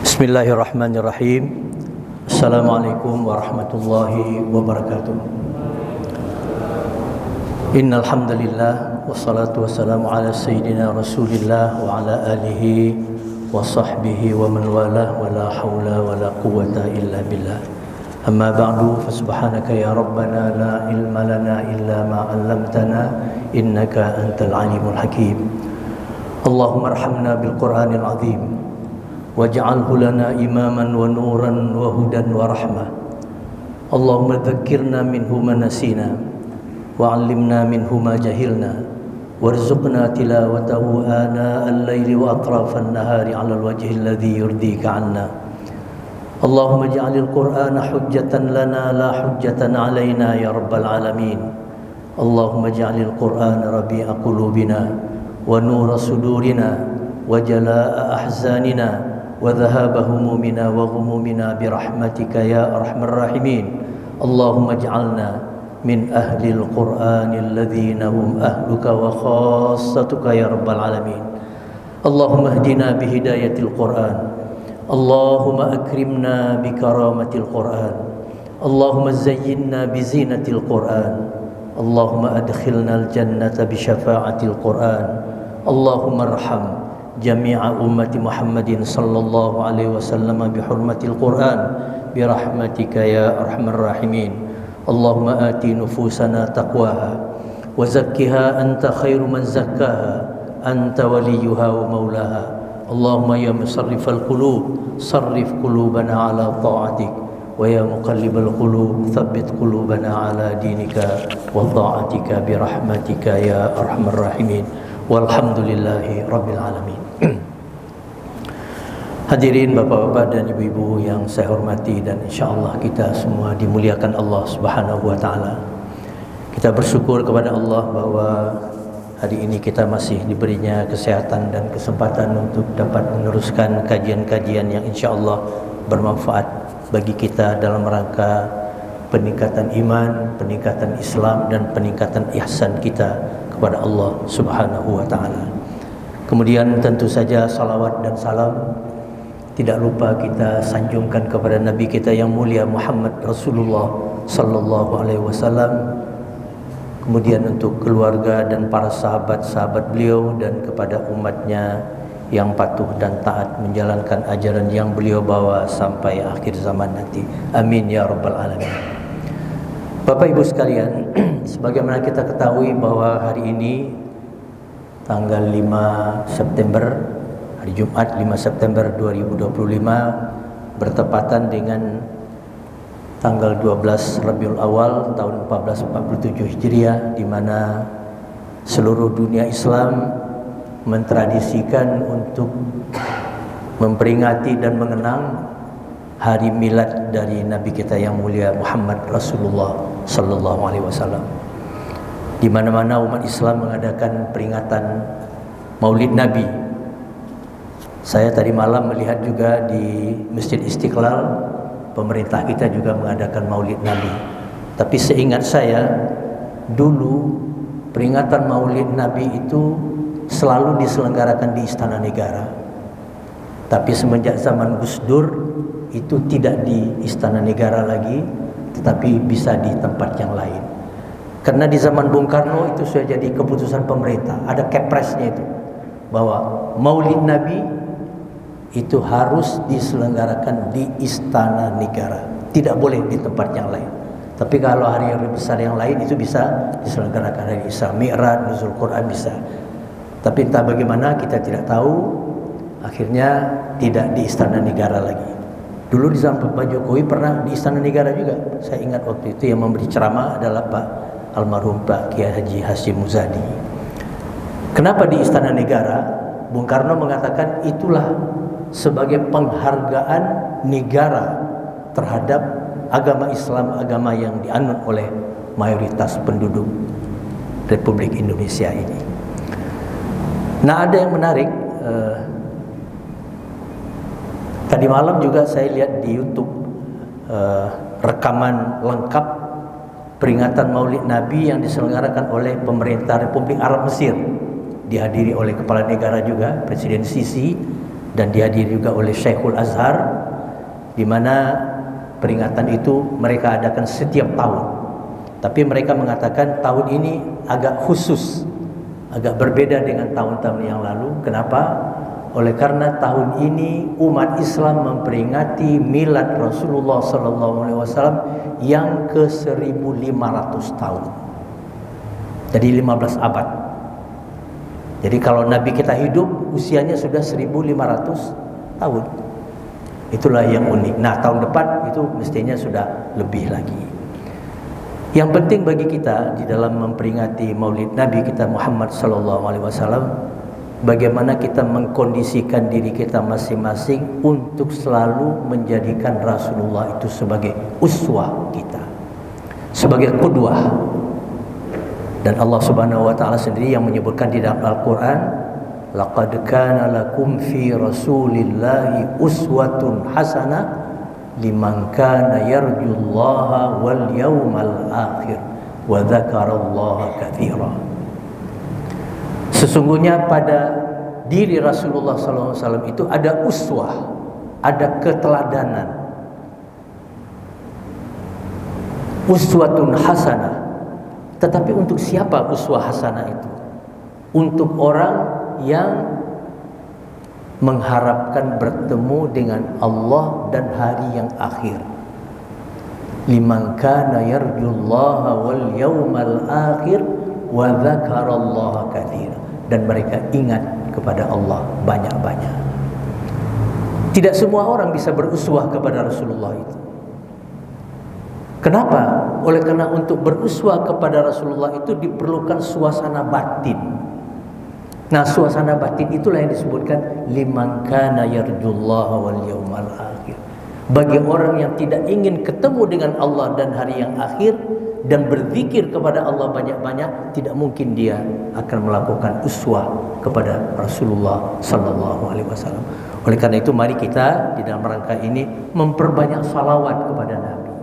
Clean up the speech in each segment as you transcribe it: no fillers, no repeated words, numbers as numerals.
Bismillahirrahmanirrahim. Assalamualaikum warahmatullahi wabarakatuh. Innal hamdalillah wassalatu wassalamu ala sayyidina Rasulillah wa ala alihi wa sahbihi wa man walah wa la haula wa la quwwata illa billah. Amma ba'du, fa subhanaka ya rabbana la ilma lana illa ma 'allamtana innaka antal alimul hakim. Allahumma arhamna bil Qur'anil azim waj'alhu lana imaman wa nuran wa hudan wa rahmah. Allahumma dzakkirna minhu ma nasina wa 'allimna minhu ma jahilna warzuqna tilawatahu ana al-laili wa atrafan nahari 'ala al-wajhi alladhi yurdika 'anna. Allahumma ij'alil Qur'ana hujjatan lana la hujjatan 'alaina ya rabbal alamin. Allahumma ij'alil Qur'ana rabi'a qulubina wa nura sudurina wa jalaa'a ahzanina wa dhahaba humumina wa ghumumina birahmatika ya arhamar rahimin. Allahumma ij'alna min ahlil Qur'anil ladzina hum ahluka wa khassatuka ya rabbal alamin. Allahumma hdina bihidayatil Qur'an. Allahumma akrimna bikaramatil Qur'an. Allahumma zayyinna bizinatil Qur'an. Allahumma adkhilnal jannata bisyafa'atil Qur'an. Allahumma arham jami'a ummati Muhammadin sallallahu alaihi wasallam bihurmatil Qur'an birahmatika ya arhamar rahimin. Allahumma ati nufusana taqwaha wa zakkiha anta khairu man zakkaha anta waliyuha wa maulaha. Allahumma ya musarrifal qulub sarrif qulubana ala ta'atik wa ya muqallibal qulub thabbit qulubana ala dinika wa ta'atika birahmatika ya arhamar rahimin. Walhamdulillahi rabbil alamin. Hadirin bapak-bapak dan ibu-ibu yang saya hormati, dan insyaallah kita semua dimuliakan Allah Subhanahu wa taala. Kita bersyukur kepada Allah bahwa hari ini kita masih diberinya kesehatan dan kesempatan untuk dapat meneruskan kajian-kajian yang insyaallah bermanfaat bagi kita dalam rangka peningkatan iman, peningkatan Islam, dan peningkatan ihsan kita kepada Allah Subhanahu wa taala. Kemudian tentu saja salawat dan salam tidak lupa kita sanjungkan kepada Nabi kita yang mulia Muhammad Rasulullah sallallahu alaihi wasallam. Kemudian untuk keluarga dan para sahabat-sahabat beliau, dan kepada umatnya yang patuh dan taat menjalankan ajaran yang beliau bawa sampai akhir zaman nanti. Amin ya rabbal alamin. Bapak Ibu sekalian, sebagaimana kita ketahui bahwa hari ini tanggal 5 September, hari Jumat 5 September 2025 bertepatan dengan tanggal 12 Rabiul Awal tahun 1447 Hijriah, di mana seluruh dunia Islam mentradisikan untuk memperingati dan mengenang hari milad dari Nabi kita yang mulia Muhammad Rasulullah sallallahu alaihi wasallam. Di mana-mana umat Islam mengadakan peringatan Maulid Nabi. Saya tadi malam melihat juga di Masjid Istiqlal, pemerintah kita juga mengadakan Maulid Nabi. Tapi seingat saya, dulu peringatan Maulid Nabi itu selalu diselenggarakan di Istana Negara. Tapi semenjak zaman Gus Dur, itu tidak di Istana Negara lagi, tetapi bisa di tempat yang lain. Karena di zaman Bung Karno itu sudah jadi keputusan pemerintah, ada kepresnya itu, bahwa Maulid Nabi itu harus diselenggarakan di Istana Negara, tidak boleh di tempat yang lain. Tapi kalau hari-hari besar yang lain itu bisa diselenggarakan, hari Isra Mi'raj, Nuzul Quran bisa. Tapi entah bagaimana kita tidak tahu, akhirnya tidak di Istana Negara lagi. Dulu di zaman Pak Jokowi pernah di Istana Negara juga. Saya ingat waktu itu yang memberi ceramah adalah Pak almarhum Pak Kiai Haji Hashim Muzadi. Kenapa di Istana Negara? Bung Karno mengatakan itulah sebagai penghargaan negara terhadap agama Islam, agama yang dianut oleh mayoritas penduduk Republik Indonesia ini. Nah, ada yang menarik. Tadi malam juga saya lihat di YouTube rekaman lengkap peringatan Maulid Nabi yang diselenggarakan oleh pemerintah Republik Arab Mesir dihadiri oleh kepala negara juga, Presiden Sisi, dan dihadiri juga oleh Syekhul Azhar, di mana peringatan itu mereka adakan setiap tahun. Tapi mereka mengatakan tahun ini agak khusus, agak berbeda dengan tahun-tahun yang lalu. Kenapa? Oleh karena tahun ini umat Islam memperingati milad Rasulullah SAW yang ke 1500 tahun. Jadi 15 abad. Jadi kalau Nabi kita hidup usianya sudah 1500 tahun. Itulah yang unik. Nah, tahun depan itu mestinya sudah lebih lagi. Yang penting bagi kita di dalam memperingati Maulid Nabi kita Muhammad SAW, bagaimana kita mengkondisikan diri kita masing-masing untuk selalu menjadikan Rasulullah itu sebagai uswah kita, sebagai qudwah. Dan Allah Subhanahu wa taala sendiri yang menyebutkan di dalam Al-Qur'an, laqad kana lakum fi Rasulillahi uswatun hasanah liman kana yarjullaha wal yawmal akhir wa dzakarallaha katsira. Sesungguhnya pada diri Rasulullah SAW itu ada uswah, ada keteladanan, uswatun hasanah. Tetapi untuk siapa uswah hasanah itu? Untuk orang yang mengharapkan bertemu dengan Allah dan hari yang akhir. Liman kana yarjullaha wal yawmal akhir wa dzakarallaha katsira. Dan mereka ingat kepada Allah banyak-banyak. Tidak semua orang bisa beruswah kepada Rasulullah itu. Kenapa? Oleh karena untuk beruswah kepada Rasulullah itu diperlukan suasana batin. Nah, suasana batin itulah yang disebutkan liman kana yarjullaha wal yawmal akhir. Bagi orang yang tidak ingin ketemu dengan Allah dan hari yang akhir dan berzikir kepada Allah banyak-banyak, tidak mungkin dia akan melakukan uswah kepada Rasulullah sallallahu alaihi wasallam. Oleh karena itu mari kita di dalam rangka ini memperbanyak salawat kepada Nabi.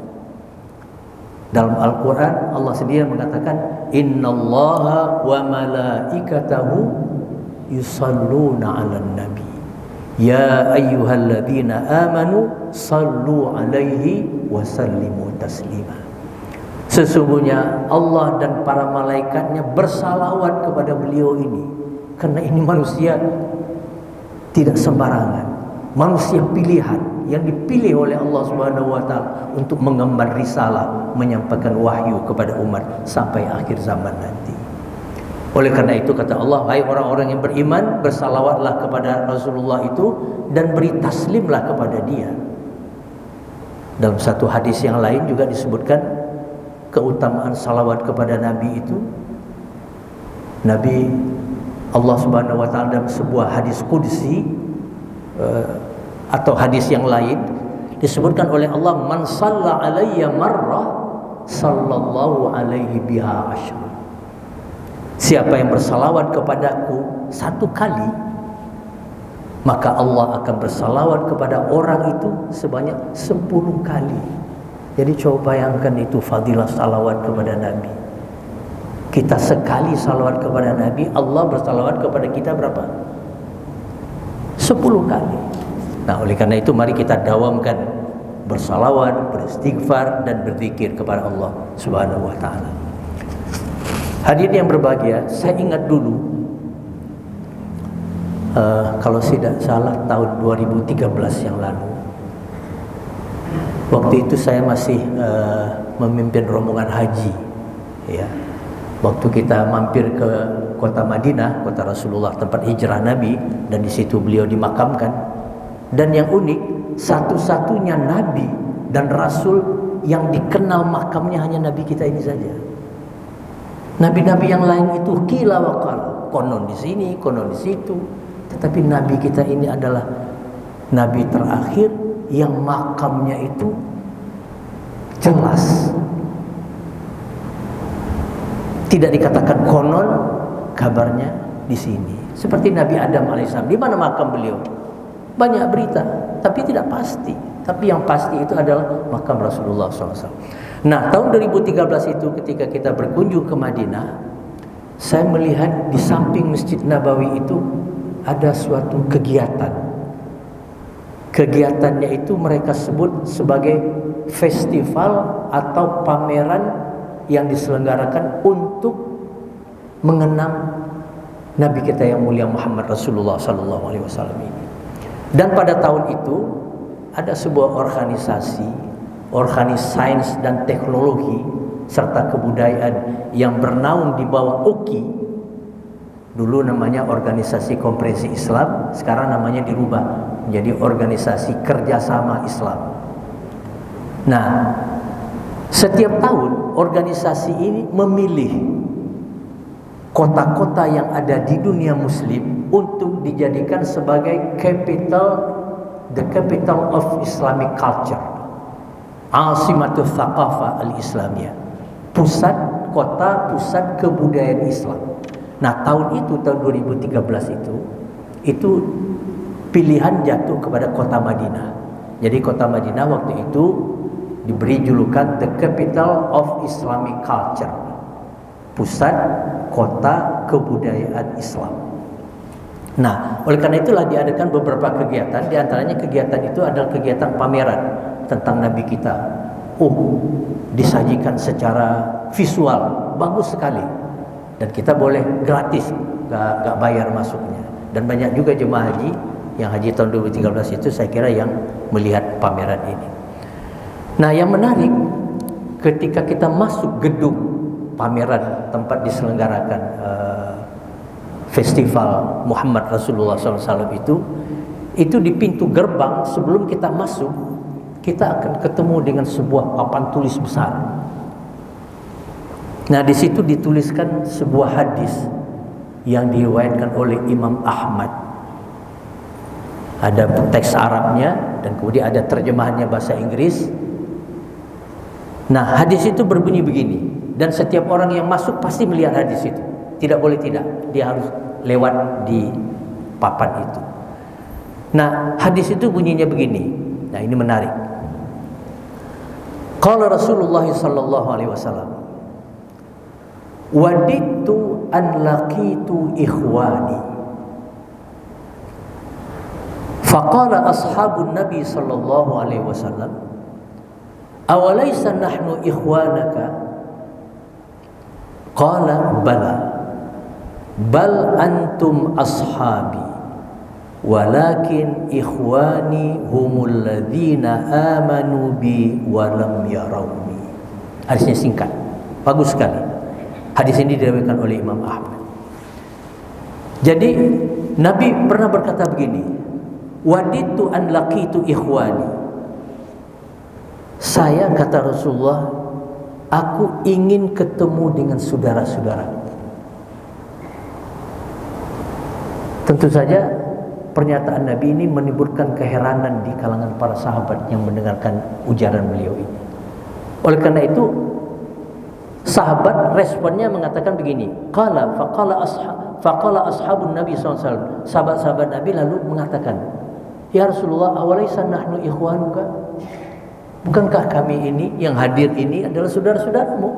Dalam Al-Qur'an Allah sendiri mengatakan innallaha wa malaikatahu yusalluna 'alan nabi ya ayyuhalladzina amanu sallu 'alaihi wa sallimu taslima. Sesungguhnya Allah dan para malaikatnya bersalawat kepada beliau ini. Karena ini manusia tidak sembarangan, manusia pilihan yang dipilih oleh Allah Subhanahu wa taala untuk mengemban risalah, menyampaikan wahyu kepada umat sampai akhir zaman nanti. Oleh karena itu kata Allah, hai orang-orang yang beriman, bersalawatlah kepada Rasulullah itu dan beri taslimlah kepada dia. Dalam satu hadis yang lain juga disebutkan keutamaan salawat kepada Nabi itu. Nabi Allah Subhanahu wa taala dalam sebuah hadis qudsi atau hadis yang lain disebutkan oleh Allah, man shalla alayya marrah sallallahu alaihi biha asyra. Siapa yang bersalawat kepadaku satu kali, maka Allah akan bersalawat kepada orang itu sebanyak 10 kali. Jadi coba bayangkan itu fadilah salawat kepada Nabi. Kita sekali salawat kepada Nabi, Allah bersalawat kepada kita berapa? 10 kali. Nah, oleh karena itu mari kita dawamkan bersalawat, beristighfar dan berzikir kepada Allah Subhanahu wa taala. Hadirin yang berbahagia, saya ingat dulu kalau tidak salah tahun 2013 yang lalu. Waktu itu saya masih memimpin rombongan haji, ya. Waktu kita mampir ke kota Madinah, kota Rasulullah, tempat hijrah Nabi, dan di situ beliau dimakamkan. Dan yang unik, satu-satunya Nabi dan Rasul yang dikenal makamnya hanya Nabi kita ini saja. Nabi-nabi yang lain itu qila wa qal, konon di sini, konon di situ. Tetapi Nabi kita ini adalah Nabi terakhir yang makamnya itu jelas. Tidak dikatakan konon, kabarnya di sini. Seperti Nabi Adam alaihissalam, di mana makam beliau? Banyak berita, tapi tidak pasti. Tapi yang pasti itu adalah makam Rasulullah SAW. Nah, tahun 2013 itu ketika kita berkunjung ke Madinah, saya melihat di samping Masjid Nabawi itu ada suatu kegiatan. Kegiatannya itu mereka sebut sebagai festival atau pameran yang diselenggarakan untuk mengenang Nabi kita yang mulia Muhammad Rasulullah sallallahu alaihi wasallam ini. Dan pada tahun itu ada sebuah organisasi sains dan teknologi serta kebudayaan yang bernaung di bawah OKI. Dulu namanya Organisasi Konferensi Islam, sekarang namanya dirubah menjadi Organisasi Kerjasama Islam. Nah, setiap tahun organisasi ini memilih kota-kota yang ada di dunia muslim untuk dijadikan sebagai the capital of Islamic culture, Asimatul Thaqafah al-Islamiyah, pusat kebudayaan Islam. Nah, tahun 2013 itu pilihan jatuh kepada kota Madinah. Jadi kota Madinah waktu itu diberi julukan the capital of Islamic culture, pusat kota kebudayaan Islam. Nah, oleh karena itulah diadakan beberapa kegiatan. Di antaranya kegiatan itu adalah kegiatan pameran tentang Nabi kita. Disajikan secara visual bagus sekali, dan kita boleh gratis, gak bayar masuknya. Dan banyak juga jemaah haji yang haji tahun 2013 itu saya kira yang melihat pameran ini. Nah, yang menarik ketika kita masuk gedung pameran tempat diselenggarakan festival Muhammad Rasulullah SAW itu di pintu gerbang sebelum kita masuk kita akan ketemu dengan sebuah papan tulis besar. Nah, di situ dituliskan sebuah hadis yang diriwayatkan oleh Imam Ahmad. Ada teks Arabnya dan kemudian ada terjemahannya bahasa Inggris. Nah, hadis itu berbunyi begini, dan setiap orang yang masuk pasti melihat hadis itu. Tidak boleh tidak, dia harus lewat di papan itu. Nah, hadis itu bunyinya begini. Nah, ini menarik. Qala Rasulullah sallallahu alaihi wasallam, "Wadittu an laqitu ikhwani." Faqala ashabun Nabi sallallahu alaihi wasallam, "Awalaysa nahnu ikhwanaka?" Qala bala, bal antum ashabi, walakin ikhwani humul ladzina amanu bi wa lam yarawni. Hadisnya singkat, bagus sekali. Hadis ini diriwayatkan oleh Imam Ahmad. Jadi Nabi pernah berkata begini, waditu an laqitu ikhwani. Saya, kata Rasulullah, aku ingin ketemu dengan saudara-saudara. Tentu saja pernyataan Nabi ini menimbulkan keheranan di kalangan para sahabat yang mendengarkan ujaran beliau ini. Oleh karena itu, sahabat responnya mengatakan begini, faqala ashabun Nabi SAW. Sahabat-sahabat Nabi lalu mengatakan, ya Rasulullah, awalaysa nahnu ikhwanuka? Bukankah kami ini yang hadir ini adalah saudara-saudaramu?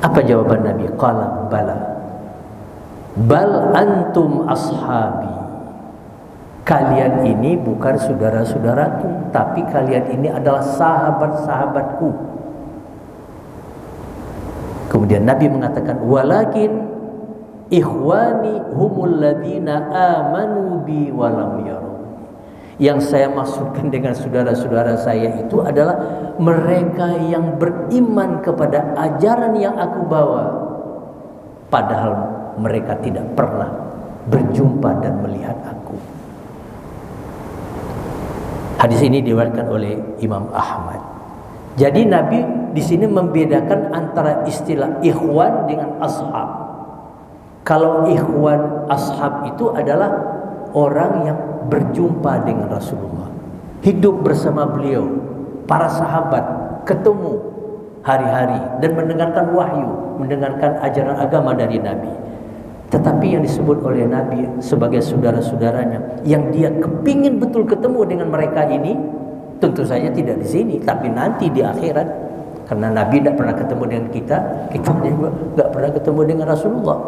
Apa jawaban Nabi? Qala bala, bal antum ashabi. Kalian ini bukan saudara-saudaraku, tapi kalian ini adalah sahabat-sahabatku. Kemudian Nabi mengatakan, walakin ikhwani humul ladzina amanu bi wa lam yarawni. Yang saya maksudkan dengan saudara-saudara saya itu adalah mereka yang beriman kepada ajaran yang aku bawa, padahal mereka tidak pernah berjumpa dan melihat aku. Hadis ini diriwayatkan oleh Imam Ahmad. Jadi Nabi di sini membedakan antara istilah ikhwan dengan ashab. Kalau ikhwan ashab itu adalah orang yang berjumpa dengan Rasulullah, hidup bersama beliau, para sahabat, ketemu hari-hari dan mendengarkan wahyu, mendengarkan ajaran agama dari Nabi. Tetapi yang disebut oleh Nabi sebagai saudara-saudaranya, yang dia kepingin betul ketemu dengan mereka ini, tentu saja tidak di sini, tapi nanti di akhirat. Karena Nabi tidak pernah ketemu dengan kita juga tidak pernah ketemu dengan Rasulullah.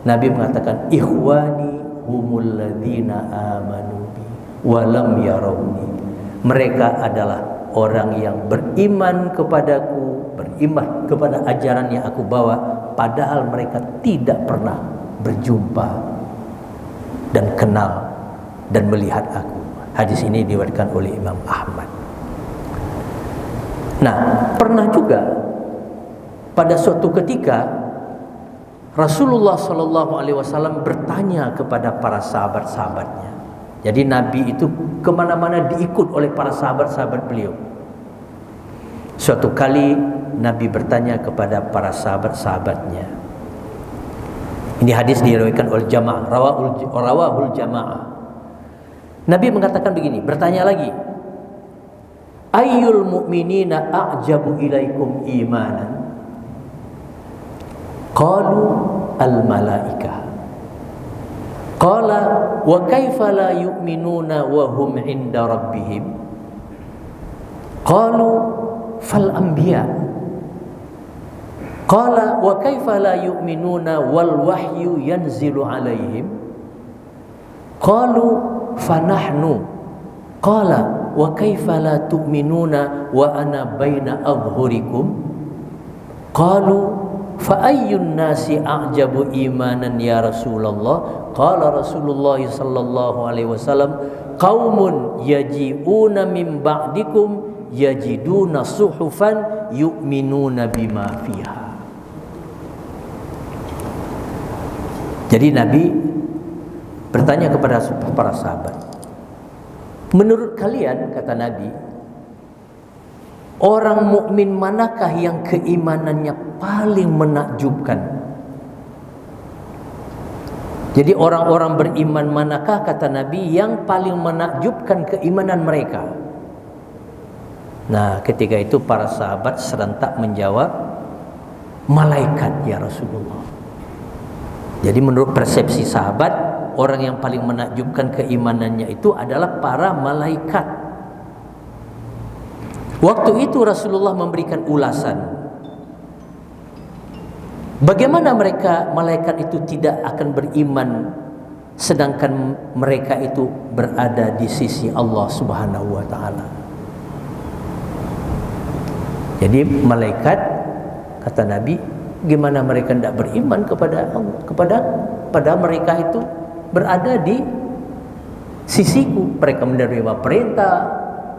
Nabi mengatakan, ikhwani humul ladzina amanu bi wa lam yarawni. Mereka adalah orang yang beriman kepadaku, beriman kepada ajaran yang aku bawa, padahal mereka tidak pernah berjumpa dan kenal dan melihat aku. Hadis ini diriwayatkan oleh Imam Ahmad. Nah, pernah juga pada suatu ketika Rasulullah SAW bertanya kepada para sahabat-sahabatnya. Jadi Nabi itu kemana-mana diikut oleh para sahabat-sahabat beliau. Suatu kali Nabi bertanya kepada para sahabat-sahabatnya. Ini hadis diriwayatkan oleh jamaah, rawahul jamaah. Nabi mengatakan begini, bertanya lagi, ayyul mu'minina a'jabu ilaikum imanan? Qalu al-malaikah. Qala wa kaifa la yu'minuna wa hum 'inda rabbihim? Qalu fal anbiya. Qala wa kaifa la yu'minuna wal wahyu yanzilu 'alaihim? Qalu fanahnu. Qala wa kaifa la tu'minuna wa ana baina adhhurikum? Qalu fa ayyun nasi a'jabu imanan ya Rasulullah? Qala Rasulullah sallallahu alaihi wasallam, qaumun yaji'una min ba'dikum yajiduna suhufan yu'minuna bima fiha. Jadi Nabi bertanya kepada para sahabat, menurut kalian, kata Nabi, orang mukmin manakah yang keimanannya paling menakjubkan? Jadi orang-orang beriman manakah, kata Nabi, yang paling menakjubkan keimanan mereka? Nah, ketika itu para sahabat serentak menjawab, malaikat ya Rasulullah. Jadi menurut persepsi sahabat, orang yang paling menakjubkan keimanannya itu adalah para malaikat. Waktu itu Rasulullah memberikan ulasan, bagaimana malaikat itu tidak akan beriman sedangkan mereka itu berada di sisi Allah Subhanahu wa taala. Jadi malaikat, kata Nabi, gimana mereka tidak beriman kepada mereka itu berada di sisiku. Mereka menerima perintah,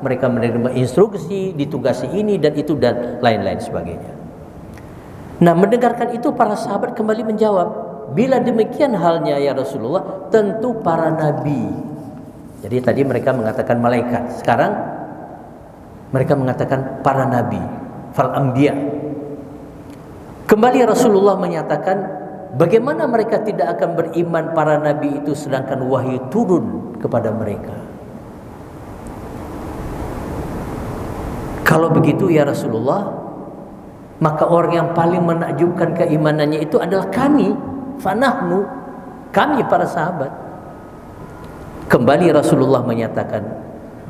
mereka menerima instruksi, ditugasi ini dan itu dan lain-lain sebagainya. Nah, mendengarkan itu para sahabat kembali menjawab, bila demikian halnya ya Rasulullah, tentu para nabi. Jadi tadi mereka mengatakan malaikat, sekarang mereka mengatakan para nabi, fal anbiya. Kembali Rasulullah menyatakan, bagaimana mereka tidak akan beriman para nabi itu sedangkan wahyu turun kepada mereka? Kalau begitu ya Rasulullah, maka orang yang paling menakjubkan keimanannya itu adalah kami, fanahnu, kami para sahabat. Kembali Rasulullah menyatakan,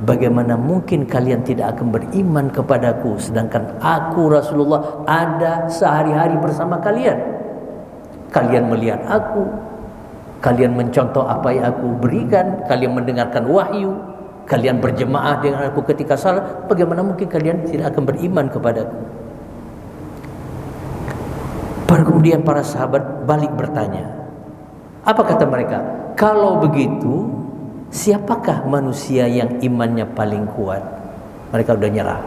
bagaimana mungkin kalian tidak akan beriman kepadaku sedangkan aku Rasulullah ada sehari-hari bersama kalian. Kalian melihat aku, kalian mencontoh apa yang aku berikan, kalian mendengarkan wahyu, kalian berjemaah dengan aku ketika salat. Bagaimana mungkin kalian tidak akan beriman kepadaku? Kemudian para sahabat balik bertanya, apa kata mereka? Kalau begitu, siapakah manusia yang imannya paling kuat? Mereka udah nyerah.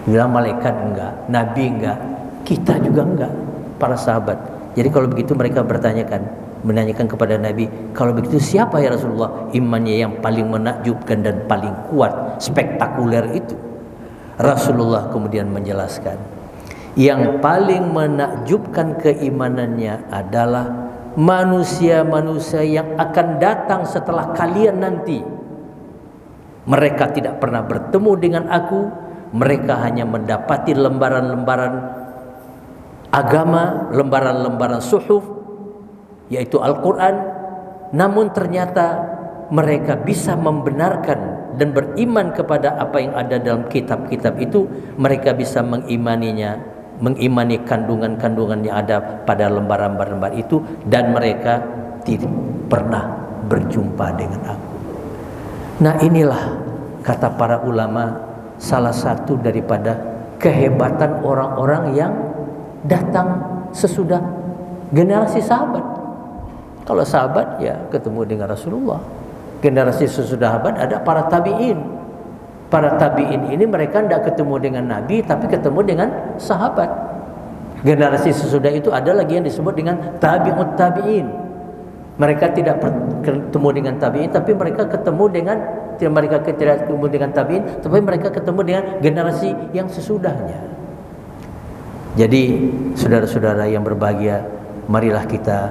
Bilang malaikat enggak, nabi enggak, kita juga enggak, para sahabat. Jadi kalau begitu mereka menanyakan kepada Nabi, kalau begitu siapa ya Rasulullah imannya yang paling menakjubkan dan paling kuat, spektakuler itu? Rasulullah kemudian menjelaskan, yang paling menakjubkan keimanannya adalah manusia-manusia yang akan datang setelah kalian nanti. Mereka tidak pernah bertemu dengan aku, mereka hanya mendapati lembaran-lembaran agama, lembaran-lembaran suhuf, yaitu Al-Quran, namun ternyata mereka bisa membenarkan dan beriman kepada apa yang ada dalam kitab-kitab itu, mereka bisa mengimaninya, mengimani kandungan-kandungan yang ada pada lembar-lembar itu, dan mereka tidak pernah berjumpa dengan aku. Nah, inilah kata para ulama salah satu daripada kehebatan orang-orang yang datang sesudah generasi sahabat. Kalau sahabat ya ketemu dengan Rasulullah. Generasi sesudah sahabat ada para tabi'in. Para tabi'in ini mereka tidak ketemu dengan Nabi, tapi ketemu dengan sahabat. Generasi sesudah itu ada lagi yang disebut dengan tabi'ut tabi'in. Mereka tidak ketemu dengan tabi'in, tapi mereka ketemu dengan tabi'in, tapi mereka ketemu dengan generasi yang sesudahnya. Jadi saudara-saudara yang berbahagia, marilah kita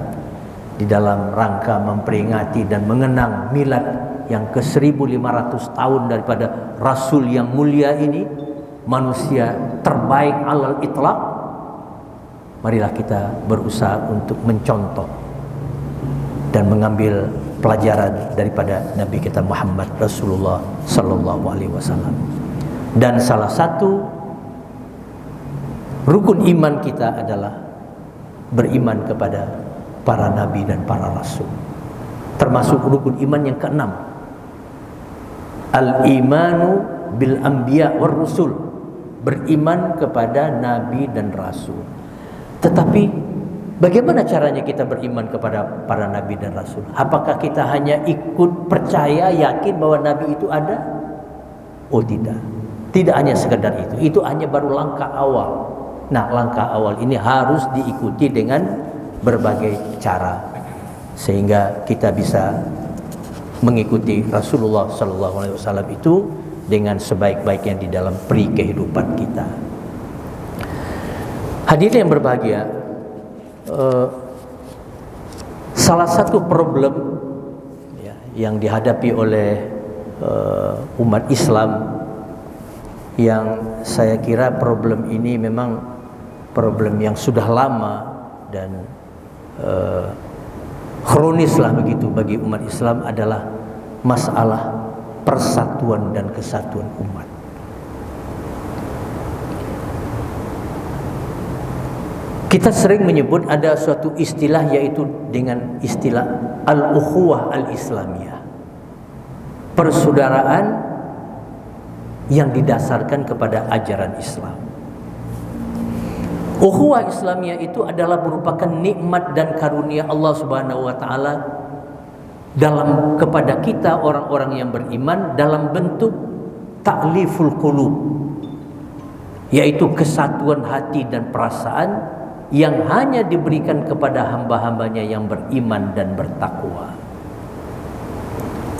di dalam rangka memperingati dan mengenang milad yang ke-1500 tahun daripada Rasul yang mulia ini, manusia terbaik alal itlaq, marilah kita berusaha untuk mencontoh dan mengambil pelajaran daripada Nabi kita Muhammad Rasulullah sallallahu alaihi wasallam. Dan salah satu rukun iman kita adalah beriman kepada para nabi dan para rasul. Termasuk rukun iman yang keenam, al-imanu bil anbiya war rusul, beriman kepada nabi dan rasul. Tetapi bagaimana caranya kita beriman kepada para nabi dan rasul? Apakah kita hanya ikut percaya, yakin bahwa nabi itu ada? Oh tidak. Tidak hanya sekedar itu. Itu hanya baru langkah awal. Nah, langkah awal ini harus diikuti dengan berbagai cara sehingga kita bisa mengikuti Rasulullah sallallahu alaihi wasallam itu dengan sebaik-baiknya di dalam peri kehidupan kita. Hadirin yang berbahagia, salah satu problem ya, yang dihadapi oleh umat Islam, yang saya kira problem ini memang problem yang sudah lama dan kronis lah begitu bagi umat Islam, adalah masalah persatuan dan kesatuan umat. Kita sering menyebut ada suatu istilah, yaitu dengan istilah al-ukhuwah al-islamiyah, persaudaraan yang didasarkan kepada ajaran Islam. Ukhuwah Islamiyah itu adalah merupakan nikmat dan karunia Allah Subhanahu wa taala dalam kepada kita orang-orang yang beriman dalam bentuk ta'liful qulub, yaitu kesatuan hati dan perasaan yang hanya diberikan kepada hamba-hambanya yang beriman dan bertakwa.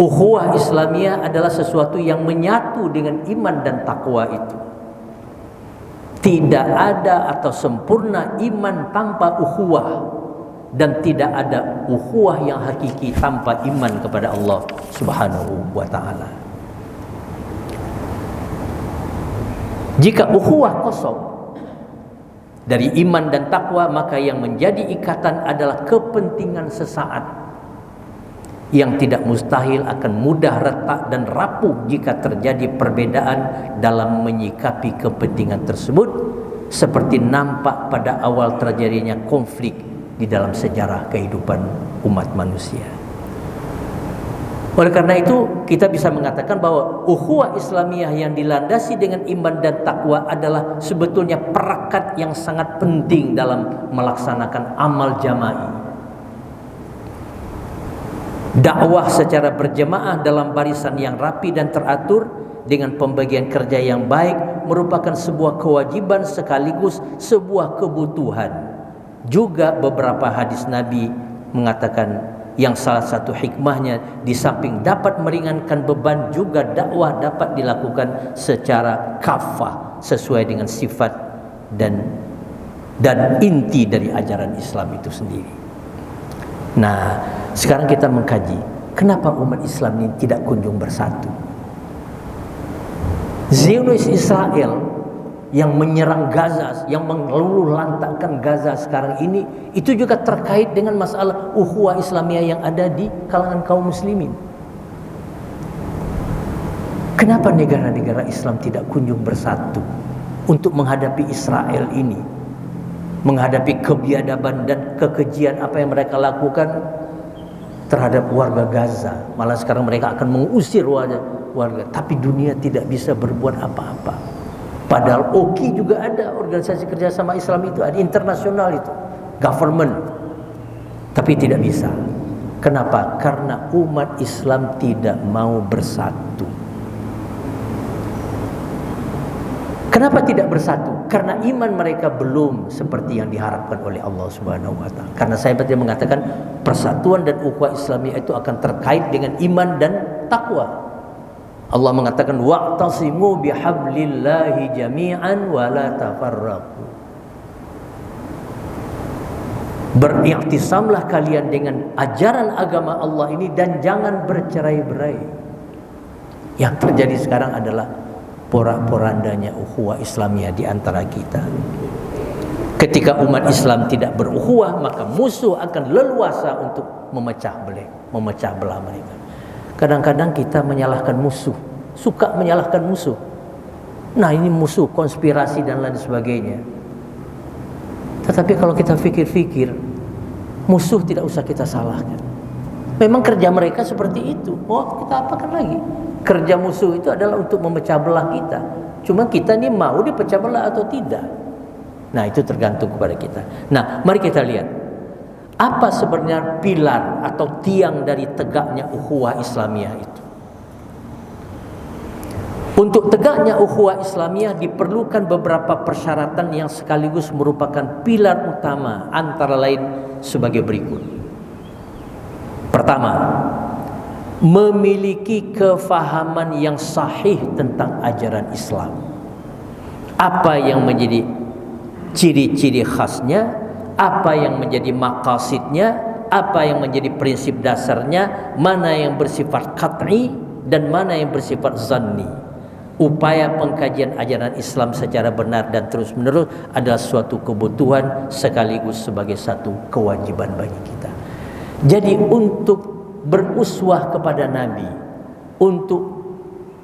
Ukhuwah Islamiyah adalah sesuatu yang menyatu dengan iman dan takwa itu. Tidak ada atau sempurna iman tanpa ukhuwah, dan tidak ada ukhuwah yang hakiki tanpa iman kepada Allah Subhanahu wa taala. Jika ukhuwah kosong dari iman dan takwa, maka yang menjadi ikatan adalah kepentingan sesaat yang tidak mustahil akan mudah retak dan rapuh jika terjadi perbedaan dalam menyikapi kepentingan tersebut, seperti nampak pada awal terjadinya konflik di dalam sejarah kehidupan umat manusia. Oleh karena itu, kita bisa mengatakan bahwa ukhuwah Islamiyah yang dilandasi dengan iman dan takwa adalah sebetulnya perekat yang sangat penting dalam melaksanakan amal jama'i. Dakwah secara berjemaah dalam barisan yang rapi dan teratur dengan pembagian kerja yang baik merupakan sebuah kewajiban sekaligus sebuah kebutuhan. Juga beberapa hadis Nabi mengatakan yang salah satu hikmahnya, di samping dapat meringankan beban, juga dakwah dapat dilakukan secara kafah sesuai dengan sifat dan inti dari ajaran Islam itu sendiri. Nah, sekarang kita mengkaji kenapa umat Islam ini tidak kunjung bersatu. Zionis Israel yang menyerang Gaza, yang meluluh lantakkan Gaza sekarang ini, itu juga terkait dengan masalah ukhuwah Islamiyah yang ada di kalangan kaum muslimin. Kenapa negara-negara Islam tidak kunjung bersatu untuk menghadapi Israel ini, menghadapi kebiadaban dan kekejian apa yang mereka lakukan terhadap warga Gaza? Malah sekarang mereka akan mengusir warga. Tapi dunia tidak bisa berbuat apa-apa. Padahal OKI juga ada, organisasi kerjasama Islam itu ada, internasional itu, government. Tapi tidak bisa. Kenapa? Karena umat Islam tidak mau bersatu. Kenapa tidak bersatu? Karena iman mereka belum seperti yang diharapkan oleh Allah Subhanahu wa taala. Karena saya berarti mengatakan persatuan dan ukhuwah Islamiyah itu akan terkait dengan iman dan takwa. Allah mengatakan wa'tasimu bihablillahi jami'an wa la tafarraqu. Beriktisamlah kalian dengan ajaran agama Allah ini dan jangan bercerai-berai. Yang terjadi sekarang adalah porak-porandanya ukhuwah Islamiyah di antara kita. Ketika umat Islam tidak berukhuwah, maka musuh akan leluasa untuk memecah belah mereka. Kadang-kadang kita menyalahkan musuh, suka menyalahkan musuh. Nah, ini musuh, konspirasi dan lain sebagainya. Tetapi kalau kita fikir-fikir, musuh tidak usah kita salahkan. Memang kerja mereka seperti itu. Oh, kita apakan lagi? Kerja musuh itu adalah untuk memecah belah kita. Cuma kita ini mau dipecah belah atau tidak. Nah, itu tergantung kepada kita. Nah, mari kita lihat apa sebenarnya pilar atau tiang dari tegaknya ukhuwah Islamiyah itu. Untuk tegaknya ukhuwah Islamiyah diperlukan beberapa persyaratan yang sekaligus merupakan pilar utama, antara lain sebagai berikut. Pertama, memiliki kefahaman yang sahih tentang ajaran Islam. Apa yang menjadi ciri-ciri khasnya, apa yang menjadi maqasidnya, apa yang menjadi prinsip dasarnya, mana yang bersifat qat'i dan mana yang bersifat zanni. Upaya pengkajian ajaran Islam secara benar dan terus-menerus adalah suatu kebutuhan sekaligus sebagai satu kewajiban bagi kita. Jadi untuk beruswah kepada Nabi, untuk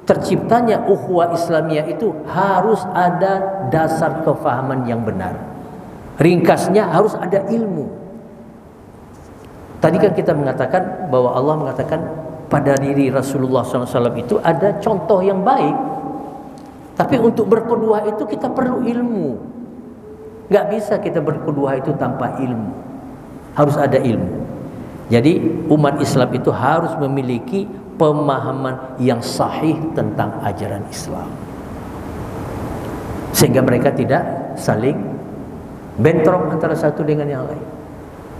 terciptanya ukhuwah Islamiyah itu harus ada dasar kefahaman yang benar. Ringkasnya harus ada ilmu. Tadi kan kita mengatakan bahwa Allah mengatakan pada diri Rasulullah SAW itu ada contoh yang baik. Tapi untuk berkedua itu kita perlu ilmu. Gak bisa kita berkedua itu tanpa ilmu. Harus ada ilmu. Jadi umat Islam itu harus memiliki pemahaman yang sahih tentang ajaran Islam, sehingga mereka tidak saling bentrok antara satu dengan yang lain.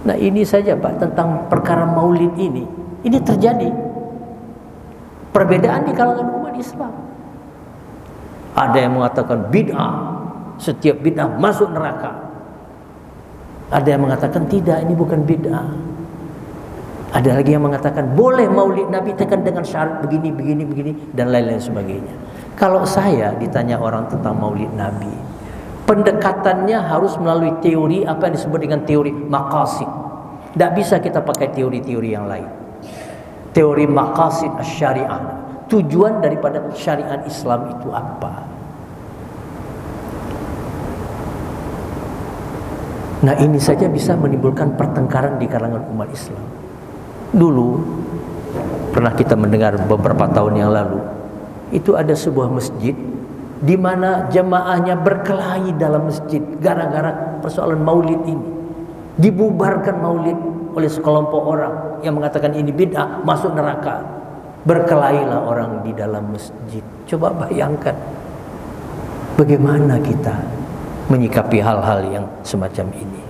Nah, ini saja Pak tentang perkara maulid ini terjadi perbedaan di kalangan umat Islam. Ada yang mengatakan bid'ah, setiap bid'ah masuk neraka. Ada yang mengatakan tidak, ini bukan bid'ah. Ada lagi yang mengatakan boleh maulid Nabi tekan dengan syarat begini dan lain-lain sebagainya. Kalau saya ditanya orang tentang maulid Nabi, pendekatannya harus melalui teori apa yang disebut dengan teori maqasid. Tidak bisa kita pakai teori-teori yang lain. Teori maqasid syariah. Tujuan daripada syariat Islam itu apa? Nah, ini saja bisa menimbulkan pertengkaran di kalangan umat Islam. Dulu pernah kita mendengar beberapa tahun yang lalu, itu ada sebuah masjid di mana jamaahnya berkelahi dalam masjid gara-gara persoalan maulid ini. Dibubarkan maulid oleh sekelompok orang yang mengatakan ini bid'ah, masuk neraka. Berkelahilah orang di dalam masjid. Coba bayangkan bagaimana kita menyikapi hal-hal yang semacam ini.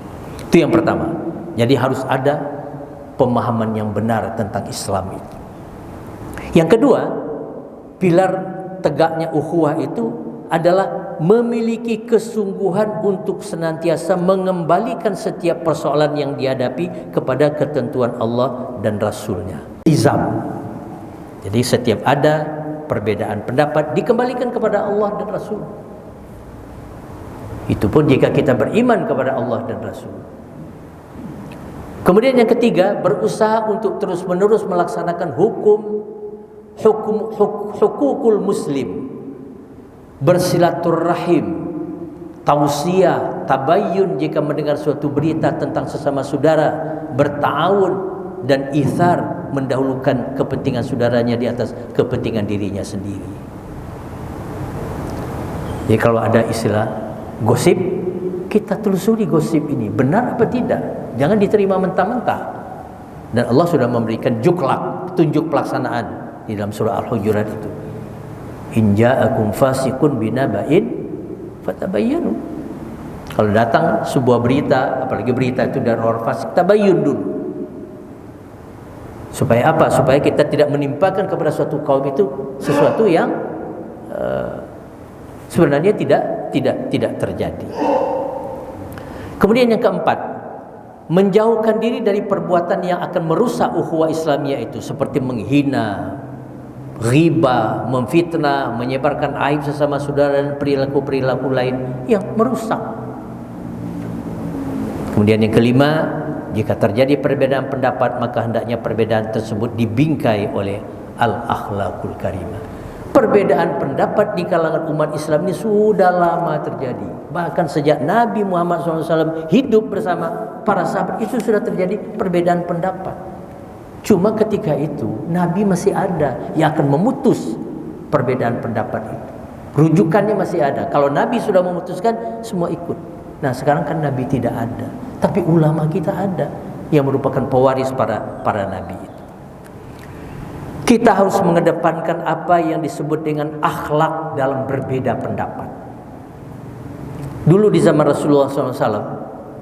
Itu yang pertama. Jadi harus ada pemahaman yang benar tentang Islam itu. Yang kedua, pilar tegaknya ukhuwah itu adalah memiliki kesungguhan untuk senantiasa mengembalikan setiap persoalan yang dihadapi kepada ketentuan Allah dan Rasulnya. Izam. Jadi setiap ada perbedaan pendapat dikembalikan kepada Allah dan Rasul. Itu pun jika kita beriman kepada Allah dan Rasul. Kemudian yang ketiga, berusaha untuk terus-menerus melaksanakan hukum hukukul muslim, bersilaturahim, tausiah, tabayyun jika mendengar suatu berita tentang sesama saudara, berta'awun dan ithar, mendahulukan kepentingan saudaranya di atas kepentingan dirinya sendiri. Jadi kalau ada istilah gosip, kita telusuri gosip ini benar apa tidak, jangan diterima mentah-mentah. Dan Allah sudah memberikan juklak, petunjuk pelaksanaan di dalam surah Al-Hujurat itu. In ja'akum fasiqun binaba'in fatabayyanu. Kalau datang sebuah berita, apalagi berita itu dari orang fasik, tabayyun dulu. Supaya apa? Supaya kita tidak menimpakan kepada suatu kaum itu sesuatu yang sebenarnya tidak terjadi. Kemudian yang keempat, menjauhkan diri dari perbuatan yang akan merusak ukhuwah Islamiyah itu, seperti menghina, riba, memfitnah, menyebarkan aib sesama saudara dan perilaku-perilaku lain yang merusak. Kemudian yang kelima, jika terjadi perbedaan pendapat, maka hendaknya perbedaan tersebut dibingkai oleh al-akhlaqul karimah. Perbedaan pendapat di kalangan umat Islam ini sudah lama terjadi. Bahkan sejak Nabi Muhammad SAW hidup bersama para sahabat itu sudah terjadi perbedaan pendapat. Cuma ketika itu Nabi masih ada yang akan memutus perbedaan pendapat itu. Rujukannya masih ada. Kalau Nabi sudah memutuskan, semua ikut. Nah sekarang kan Nabi tidak ada, tapi ulama kita ada yang merupakan pewaris para Nabi itu. Kita harus mengedepankan apa yang disebut dengan akhlak dalam berbeda pendapat. Dulu di zaman Rasulullah SAW,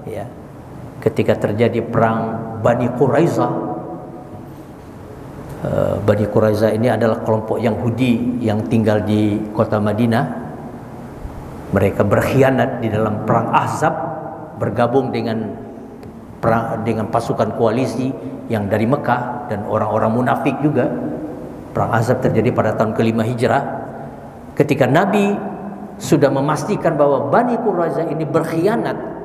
ya, ketika terjadi perang Bani Quraizah. Bani Quraizah ini adalah kelompok Yahudi yang tinggal di kota Madinah. Mereka berkhianat di dalam perang Ahzab, bergabung dengan pasukan koalisi yang dari Mekah dan orang-orang munafik juga. Perang Ahzab terjadi pada tahun ke-5 Hijrah. Ketika Nabi sudah memastikan bahwa Bani Quraizah ini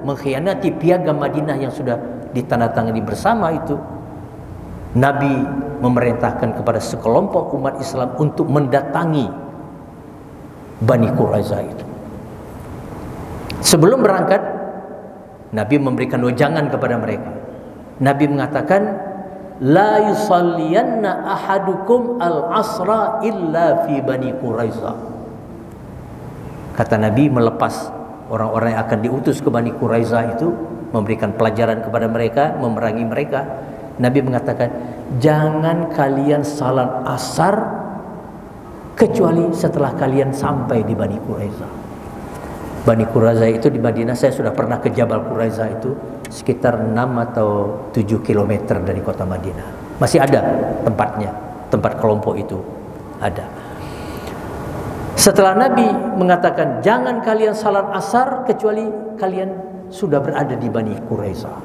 mengkhianati piagam Madinah yang sudah ditandatangani bersama itu, Nabi memerintahkan kepada sekelompok umat Islam untuk mendatangi Bani Quraizah itu. Sebelum berangkat, Nabi memberikan wejangan kepada mereka. Nabi mengatakan, la yusalliyanna ahadukum al-asra illa fi Bani Quraizah. Kata Nabi melepas orang-orang yang akan diutus ke Bani Quraizah itu, memberikan pelajaran kepada mereka, memerangi mereka. Nabi mengatakan, jangan kalian salat asar kecuali setelah kalian sampai di Bani Quraizah. Bani Quraizah itu di Madinah, saya sudah pernah ke Jabal Quraizah itu sekitar 6 atau 7 kilometer dari kota Madinah. Masih ada tempatnya, tempat kelompok itu ada. Setelah Nabi mengatakan jangan kalian salat asar kecuali kalian sudah berada di Bani Quraizah.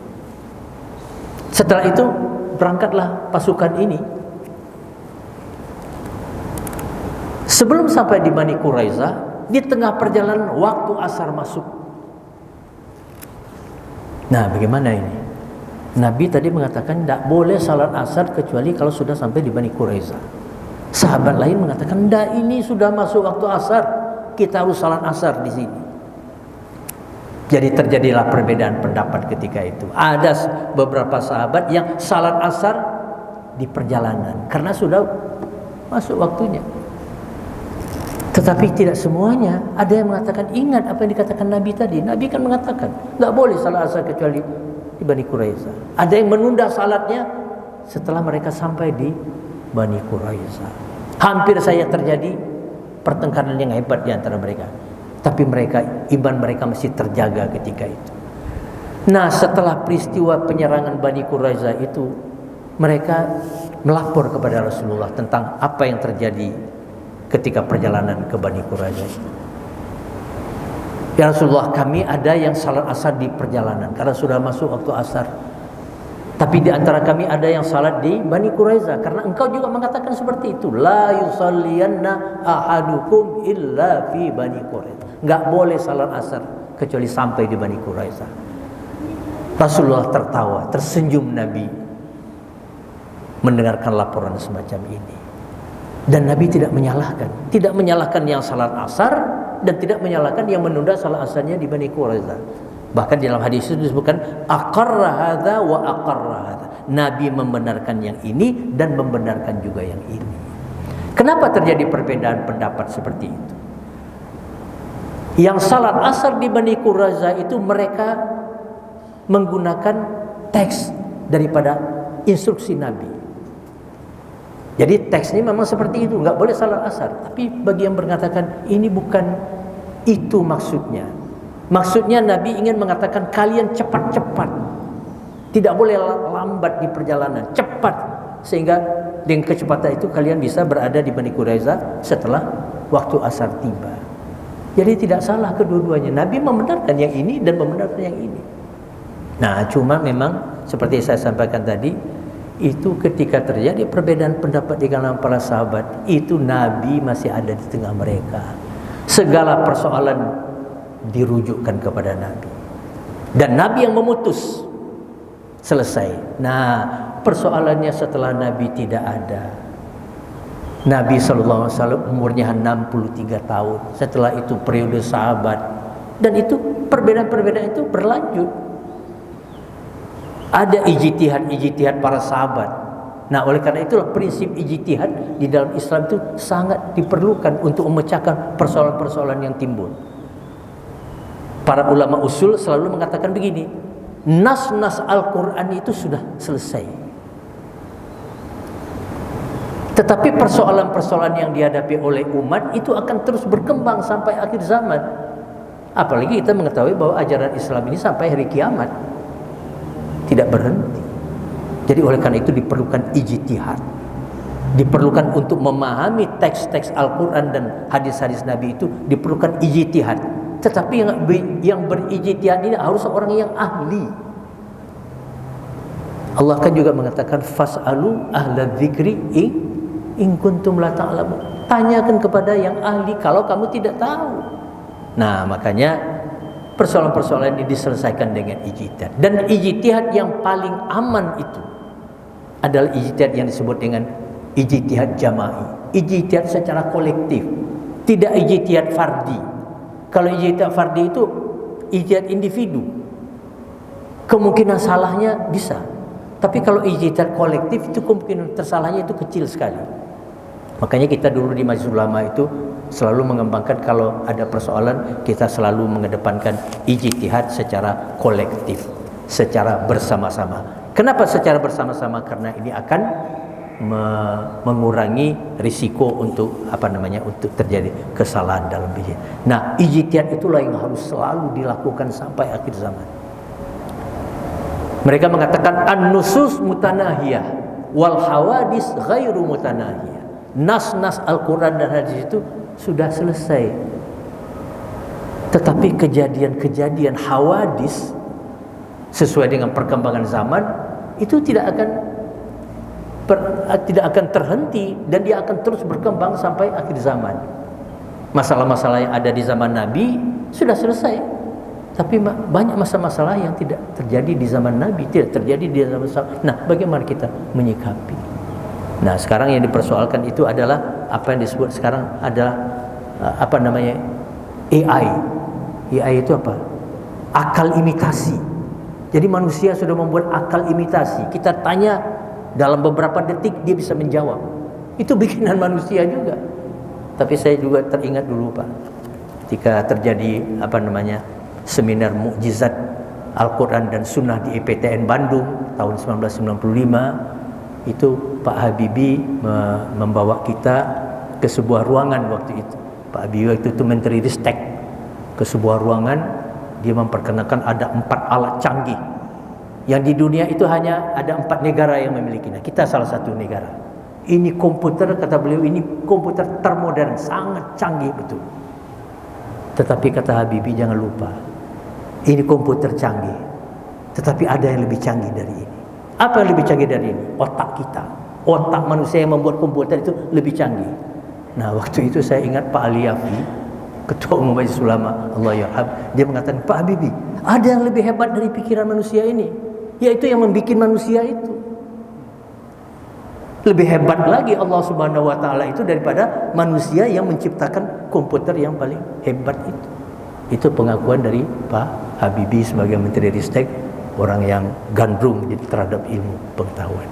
Setelah itu berangkatlah pasukan ini. Sebelum sampai di Bani Quraizah, di tengah perjalanan waktu asar masuk. Nah, bagaimana ini? Nabi tadi mengatakan tidak boleh salat asar kecuali kalau sudah sampai di Bani Quraizah. Sahabat lain mengatakan, tidak, ini sudah masuk waktu asar, kita harus salat asar di sini. Jadi terjadilah perbedaan pendapat ketika itu. Ada beberapa sahabat yang salat asar di perjalanan karena sudah masuk waktunya. Tetapi tidak semuanya. Ada yang mengatakan, ingat apa yang dikatakan Nabi tadi. Nabi kan mengatakan tidak boleh salat asar kecuali di Bani Quraizah. Ada yang menunda salatnya setelah mereka sampai di Bani Quraizah. Hampir saja terjadi pertengkaran yang hebat di antara mereka. Tapi iman mereka masih terjaga ketika itu. Nah, setelah peristiwa penyerangan Bani Quraizah itu, mereka melapor kepada Rasulullah tentang apa yang terjadi ketika perjalanan ke Bani Quraizah. Ya Rasulullah, kami ada yang salat asar di perjalanan karena sudah masuk waktu asar. Tapi di antara kami ada yang salat di Bani Quraizah karena engkau juga mengatakan seperti itu. La yusalliyanna ahadukum illa fi Bani Quraizah. Enggak boleh salat asar kecuali sampai di Bani Quraizah. Rasulullah tertawa, tersenyum Nabi mendengarkan laporan semacam ini. Dan Nabi tidak menyalahkan yang salat asar dan tidak menyalahkan yang menunda salat asarnya di Bani Quraiza. Bahkan di dalam hadis itu disebutkan aqarra hadza wa aqarra hadza. Nabi membenarkan yang ini dan membenarkan juga yang ini. Kenapa terjadi perbedaan pendapat seperti itu? Yang salat asar di Bani Quraiza itu mereka menggunakan teks daripada instruksi Nabi. Jadi teks ini memang seperti itu, nggak boleh salat asar. Tapi bagi yang mengatakan ini bukan itu maksudnya. Maksudnya Nabi ingin mengatakan kalian cepat-cepat, tidak boleh lambat di perjalanan, cepat, sehingga dengan kecepatan itu kalian bisa berada di Bani Quraiza setelah waktu asar tiba. Jadi tidak salah kedua-duanya. Nabi membenarkan yang ini dan membenarkan yang ini. Nah, cuma memang seperti saya sampaikan tadi, itu ketika terjadi perbedaan pendapat di kalangan para sahabat, itu Nabi masih ada di tengah mereka. Segala persoalan dirujukkan kepada Nabi. Dan Nabi yang memutus. Selesai. Nah, persoalannya setelah Nabi tidak ada. Nabi SAW umurnya 63 tahun. Setelah itu periode sahabat. Dan itu perbedaan-perbedaan itu berlanjut. Ada ijtihad para sahabat. Nah, oleh karena itulah prinsip ijtihad di dalam Islam itu sangat diperlukan untuk memecahkan persoalan-persoalan yang timbul. Para ulama usul selalu mengatakan begini, nas-nas Al-Quran itu sudah selesai. Tetapi persoalan-persoalan yang dihadapi oleh umat itu akan terus berkembang sampai akhir zaman. Apalagi kita mengetahui bahwa ajaran Islam ini sampai hari kiamat tidak berhenti. Jadi oleh karena itu diperlukan ijtihad. Diperlukan untuk memahami teks-teks Al-Quran dan hadis-hadis Nabi itu diperlukan ijtihad. Tetapi yang berijtihad ini harus orang yang ahli. Allah kan juga mengatakan fas'alu ahla dzikri in kuntum la ta'lamun. Tanyakan kepada yang ahli kalau kamu tidak tahu. Nah, makanya persoalan-persoalan ini diselesaikan dengan ijtihad. Dan ijtihad yang paling aman itu adalah ijtihad yang disebut dengan ijtihad jama'i. Ijtihad secara kolektif, tidak ijtihad fardi. Kalau ijtihad fardi itu ijtihad individu, kemungkinan salahnya bisa. Tapi kalau ijtihad kolektif itu kemungkinan tersalahnya itu kecil sekali. Makanya kita dulu di Majelis Ulama itu selalu mengembangkan kalau ada persoalan kita selalu mengedepankan ijtihad secara kolektif, secara bersama-sama. Kenapa secara bersama-sama? Karena ini akan mengurangi risiko untuk untuk terjadi kesalahan dalam ijtihad. Nah, ijtihad itulah yang harus selalu dilakukan sampai akhir zaman. Mereka mengatakan an-nusus mutanahiyah wal hawadis ghairu mutanahiyah. Nas-nas Al-Quran dan hadis itu sudah selesai. Tetapi kejadian-kejadian hawadis sesuai dengan perkembangan zaman itu tidak akan terhenti dan dia akan terus berkembang sampai akhir zaman. Masalah-masalah yang ada di zaman Nabi sudah selesai, tapi banyak masalah-masalah yang tidak terjadi di zaman Nabi, tidak terjadi di zaman sahabat. Nah, bagaimana kita menyikapi? Nah, sekarang yang dipersoalkan itu adalah apa yang disebut sekarang adalah AI. AI itu apa? Akal imitasi. Jadi manusia sudah membuat akal imitasi. Kita tanya dalam beberapa detik dia bisa menjawab. Itu bikinan manusia juga. Tapi saya juga teringat dulu Pak, ketika terjadi seminar mukjizat Al-Quran dan Sunnah di IPTN Bandung tahun 1995, itu Pak Habibie membawa kita ke sebuah ruangan waktu itu. Pak Habibie waktu itu Menteri Ristek, ke sebuah ruangan. Dia memperkenalkan ada 4 alat canggih yang di dunia itu hanya ada 4 negara yang memilikinya. Kita salah satu negara. Ini komputer, kata beliau, ini komputer termodern, sangat canggih betul. Tetapi kata Habibie, jangan lupa, ini komputer canggih, tetapi ada yang lebih canggih dari ini. Apa yang lebih canggih dari ini? Otak kita. Otak manusia yang membuat komputer itu lebih canggih. Nah, waktu itu saya ingat Pak Ali Yafi, Ketua Umum Majelis Ulama, Allah yarham, dia mengatakan, Pak Habibie, ada yang lebih hebat dari pikiran manusia ini, yaitu yang membuat manusia itu. Lebih hebat lagi Allah Subhanahu wa taala itu daripada manusia yang menciptakan komputer yang paling hebat itu. Itu pengakuan dari Pak Habibie sebagai Menteri Ristek, orang yang gandrung terhadap ilmu pengetahuan.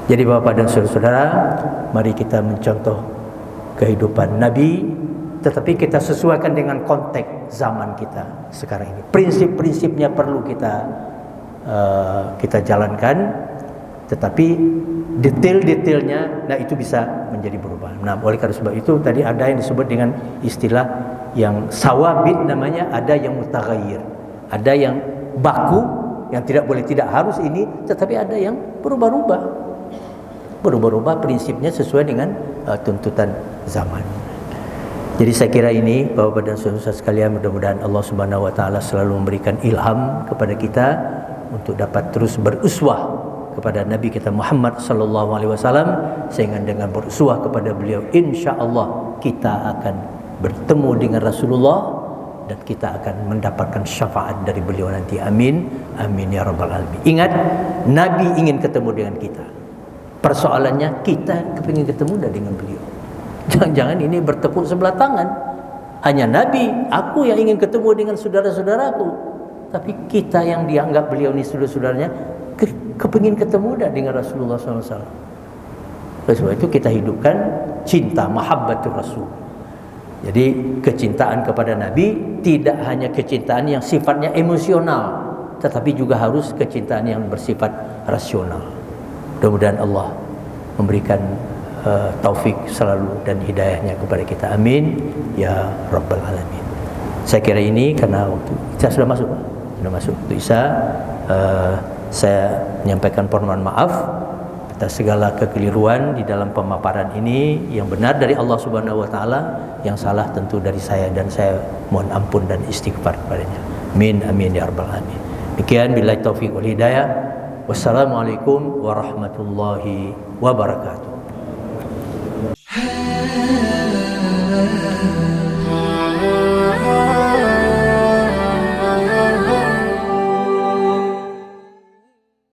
Jadi Bapak dan saudara-saudara, mari kita mencontoh kehidupan Nabi, tetapi kita sesuaikan dengan konteks zaman kita sekarang ini. Prinsip-prinsipnya perlu kita jalankan, tetapi detail-detailnya, nah itu bisa menjadi berubah. Nah, oleh karena sebab itu tadi ada yang disebut dengan istilah yang sawabit namanya, ada yang mutaghayyir, ada yang baku, yang tidak boleh, tidak harus ini, tetapi ada yang berubah-ubah prinsipnya sesuai dengan tuntutan zaman. Jadi saya kira ini Bapak dan saudara sekalian, mudah-mudahan Allah Subhanahu wa taala selalu memberikan ilham kepada kita untuk dapat terus beruswah kepada Nabi kita Muhammad sallallahu alaihi wasallam, sehingga dengan beruswah kepada beliau insyaallah kita akan bertemu dengan Rasulullah dan kita akan mendapatkan syafaat dari beliau nanti. Amin, amin ya rabbal alamin. Ingat, Nabi ingin ketemu dengan kita. Persoalannya kita kepingin ketemu dengan beliau. Jangan-jangan ini bertepuk sebelah tangan. Hanya Nabi, aku yang ingin ketemu dengan saudara-saudaraku. Tapi kita yang dianggap beliau ini saudara-saudaranya, kepingin ketemu dengan Rasulullah SAW. Oleh sebab itu kita hidupkan cinta, mahabbatur Rasul. Jadi kecintaan kepada Nabi tidak hanya kecintaan yang sifatnya emosional, tetapi juga harus kecintaan yang bersifat rasional. Mudah-mudahan Allah memberikan taufik selalu dan hidayahnya kepada kita. Amin ya rabbal alamin. Saya kira ini karena waktu Isya sudah masuk, waktu Isya. Saya menyampaikan permohonan maaf atas segala kekeliruan di dalam pemaparan ini. Yang benar dari Allah Subhanahu wa taala, yang salah tentu dari saya, dan saya mohon ampun dan istighfar kepadanya. Amin amin ya rabbal alamin. Demikian, billahi taufik wal hidayah. Wassalamualaikum warahmatullahi wabarakatuh.